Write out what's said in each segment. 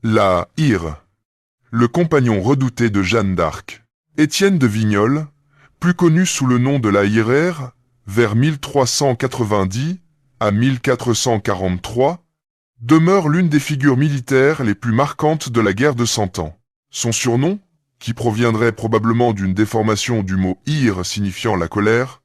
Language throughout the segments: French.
La Hire, le compagnon redouté de Jeanne d'Arc. Étienne de Vignoles, plus connu sous le nom de la Hire, vers 1390 à 1443, demeure l'une des figures militaires les plus marquantes de la guerre de Cent Ans. Son surnom, qui proviendrait probablement d'une déformation du mot « ire » signifiant la colère,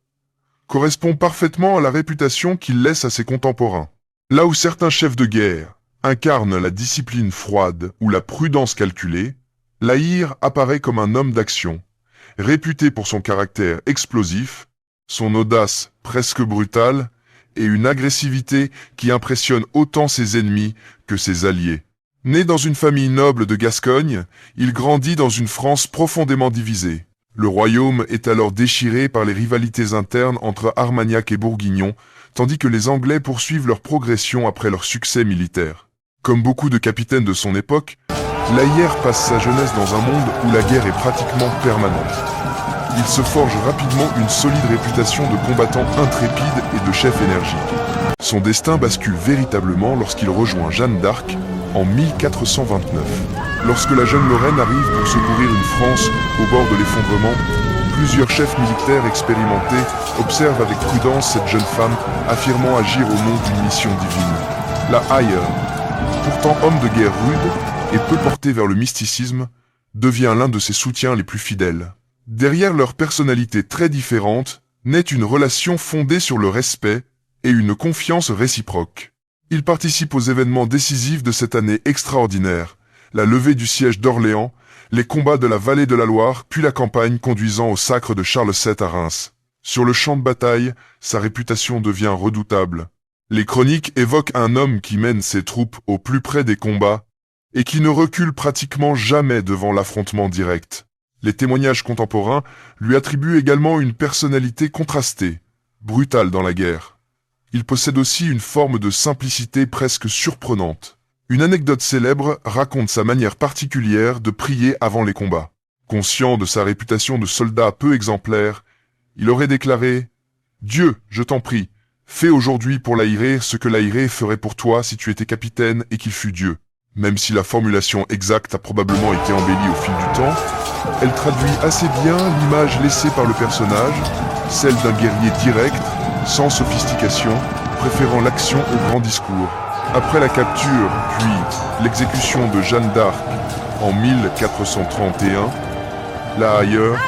correspond parfaitement à la réputation qu'il laisse à ses contemporains. Là où certains chefs de guerre incarnent la discipline froide ou la prudence calculée, la Hire apparaît comme un homme d'action, réputé pour son caractère explosif, son audace presque brutale et une agressivité qui impressionne autant ses ennemis que ses alliés. Né dans une famille noble de Gascogne, il grandit dans une France profondément divisée. Le royaume est alors déchiré par les rivalités internes entre Armagnac et Bourguignon, tandis que les Anglais poursuivent leur progression après leur succès militaire. Comme beaucoup de capitaines de son époque, la Hire passe sa jeunesse dans un monde où la guerre est pratiquement permanente. Il se forge rapidement une solide réputation de combattant intrépide et de chef énergique. Son destin bascule véritablement lorsqu'il rejoint Jeanne d'Arc en 1429. Lorsque la jeune Lorraine arrive pour secourir une France au bord de l'effondrement, plusieurs chefs militaires expérimentés observent avec prudence cette jeune femme affirmant agir au nom d'une mission divine. La Hire, pourtant homme de guerre rude et peu porté vers le mysticisme, devient l'un de ses soutiens les plus fidèles. Derrière leurs personnalités très différentes, naît une relation fondée sur le respect et une confiance réciproque. Ils participent aux événements décisifs de cette année extraordinaire, la levée du siège d'Orléans, les combats de la vallée de la Loire, puis la campagne conduisant au sacre de Charles VII à Reims. Sur le champ de bataille, sa réputation devient redoutable. Les chroniques évoquent un homme qui mène ses troupes au plus près des combats et qui ne recule pratiquement jamais devant l'affrontement direct. Les témoignages contemporains lui attribuent également une personnalité contrastée, brutale dans la guerre. Il possède aussi une forme de simplicité presque surprenante. Une anecdote célèbre raconte sa manière particulière de prier avant les combats. Conscient de sa réputation de soldat peu exemplaire, il aurait déclaré « Dieu, je t'en prie, fais aujourd'hui pour la Hire ce que la Hire ferait pour toi si tu étais capitaine et qu'il fût Dieu. » Même si la formulation exacte a probablement été embellie au fil du temps, elle traduit assez bien l'image laissée par le personnage, celle d'un guerrier direct, sans sophistication, préférant l'action au grand discours. Après la capture, puis l'exécution de Jeanne d'Arc en 1431, la Hire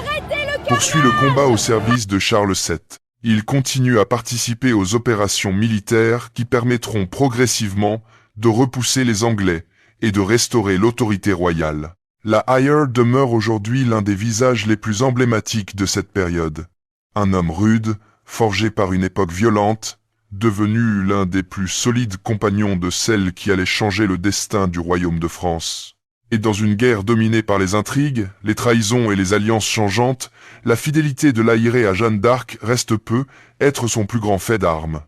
poursuit le combat au service de Charles VII. Il continue à participer aux opérations militaires qui permettront progressivement de repousser les Anglais et de restaurer l'autorité royale. La Hire demeure aujourd'hui l'un des visages les plus emblématiques de cette période. Un homme rude, forgé par une époque violente, devenu l'un des plus solides compagnons de celle qui allait changer le destin du royaume de France. Et dans une guerre dominée par les intrigues, les trahisons et les alliances changeantes, la fidélité de la Hire à Jeanne d'Arc reste peu être son plus grand fait d'armes.